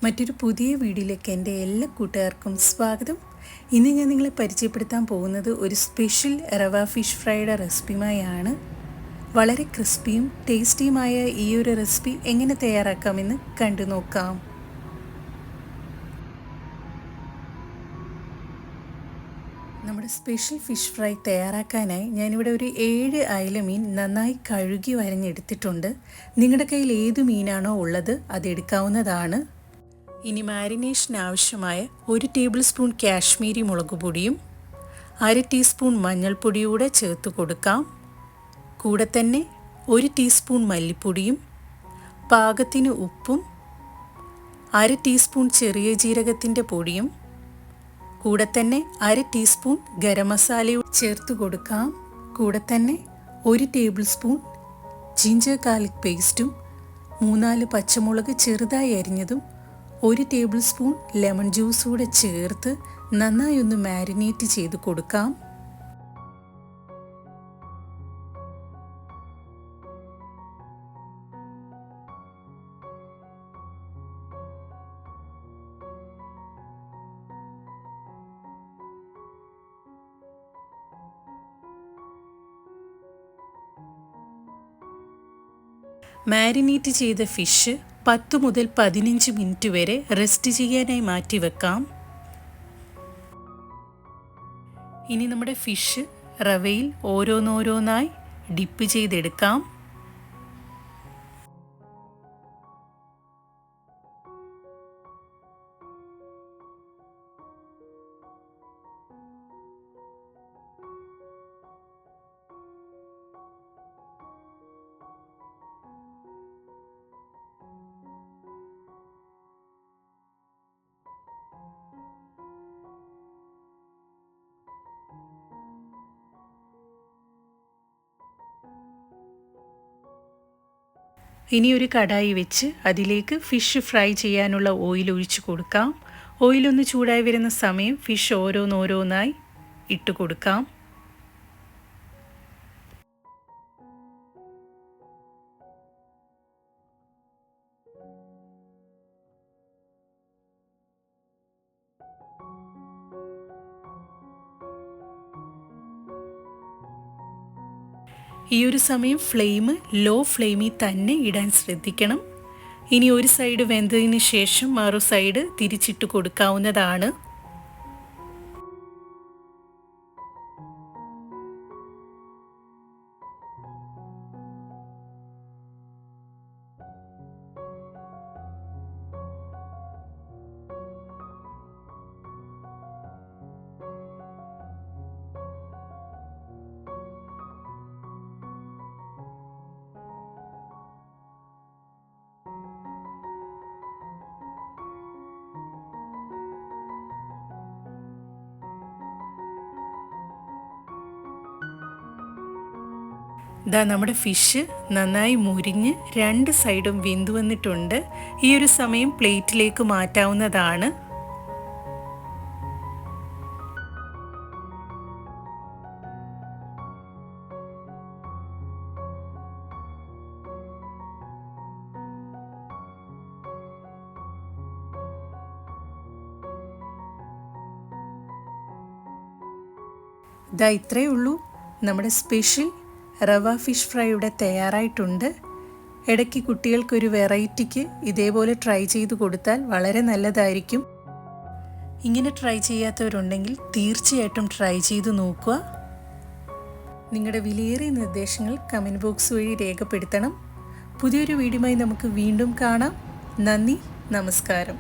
മറ്റൊരു പുതിയ വീഡിയോയിലേക്ക് എൻ്റെ എല്ലാ കൂട്ടുകാർക്കും സ്വാഗതം. ഇന്ന് ഞാൻ നിങ്ങളെ പരിചയപ്പെടുത്താൻ പോകുന്നത് ഒരു സ്പെഷ്യൽ റവ ഫിഷ് ഫ്രൈയുടെ റെസിപ്പിയുമായാണ്. വളരെ ക്രിസ്പിയും ടേസ്റ്റിയുമായ ഈ ഒരു റെസിപ്പി എങ്ങനെ തയ്യാറാക്കാമെന്ന് കണ്ടു നോക്കാം. നമ്മുടെ സ്പെഷ്യൽ ഫിഷ് ഫ്രൈ തയ്യാറാക്കാനായി ഞാനിവിടെ ഒരു 7 അയല മീൻ നന്നായി കഴുകി വരഞ്ഞെടുത്തിട്ടുണ്ട്. നിങ്ങളുടെ കയ്യിൽ ഏത് മീനാണോ ഉള്ളത് അതെടുക്കാവുന്നതാണ്. ഇനി മാരിനേഷന് ആവശ്യമായ 1 ടേബിൾ സ്പൂൺ കാശ്മീരി മുളക് പൊടിയും 1/2 ടീസ്പൂൺ മഞ്ഞൾപ്പൊടിയൂടെ ചേർത്ത് കൊടുക്കാം. കൂടെ തന്നെ 1 ടീസ്പൂൺ മല്ലിപ്പൊടിയും പാകത്തിന് ഉപ്പും 1/2 ടീസ്പൂൺ ചെറിയ ജീരകത്തിൻ്റെ പൊടിയും കൂടെ തന്നെ 1/2 ടീസ്പൂൺ ഗരം മസാലയും ചേർത്ത് കൊടുക്കാം. കൂടെ തന്നെ 1 ടേബിൾ സ്പൂൺ ജിഞ്ചർ ഗാർലിക് പേസ്റ്റും 3-4 പച്ചമുളക് ചെറുതായി അരിഞ്ഞതും 1 ടേബിൾ സ്പൂൺ ലെമൺ ജ്യൂസ് കൂടെ ചേർത്ത് നന്നായി ഒന്ന് മാരിനേറ്റ് ചെയ്ത് കൊടുക്കാം. മാരിനേറ്റ് ചെയ്ത ഫിഷ് 10 മുതൽ 15 മിനിറ്റ് വരെ റെസ്റ്റ് ചെയ്യാനായി മാറ്റി വെക്കാം. ഇനി നമ്മുടെ ഫിഷ് റവയിൽ ഓരോന്നോരോന്നായി ഡിപ്പ് ചെയ്തെടുക്കാം. ഇനി ഒരു കടായി വെച്ച് അതിലേക്ക് ഫിഷ് ഫ്രൈ ചെയ്യാനുള്ള ഓയിൽ ഒഴിച്ച് കൊടുക്കാം. ഓയിലൊന്ന് ചൂടായി വരുന്ന സമയം ഫിഷ് ഓരോന്നോരോന്നായി ഇട്ട് കൊടുക്കാം. ഈ ഒരു സമയം ഫ്ലെയിം ലോ ഫ്ലെയിമിൽ തന്നെ ഇടാൻ ശ്രദ്ധിക്കണം. ഇനി ഒരു സൈഡ് വെന്തതിന് ശേഷം മറു സൈഡ് തിരിച്ചിട്ട് കൊടുക്കാവുന്നതാണ്. ദാ നമ്മുടെ ഫിഷ് നന്നായി മുരിഞ്ഞ് 2 സൈഡും വെന്തു വന്നിട്ടുണ്ട്. ഈ ഒരു സമയം പ്ലേറ്റിലേക്ക് മാറ്റാവുന്നതാണ്. ദാ ഇത്രയേ ഉള്ളൂ, നമ്മുടെ സ്പെഷ്യൽ റവ ഫിഷ് ഫ്രൈ ഇവിടെ തയ്യാറായിട്ടുണ്ട്. ഇടയ്ക്ക് കുട്ടികൾക്കൊരു വെറൈറ്റിക്ക് ഇതേപോലെ ട്രൈ ചെയ്ത് കൊടുത്താൽ വളരെ നല്ലതായിരിക്കും. ഇങ്ങനെ ട്രൈ ചെയ്യാത്തവരുണ്ടെങ്കിൽ തീർച്ചയായിട്ടും ട്രൈ ചെയ്ത് നോക്കുക. നിങ്ങളുടെ വിലയേറിയ നിർദ്ദേശങ്ങൾ കമൻറ്റ് ബോക്സ് വഴി രേഖപ്പെടുത്തണം. പുതിയൊരു വീഡിയോയുമായി നമുക്ക് വീണ്ടും കാണാം. നന്ദി, നമസ്കാരം.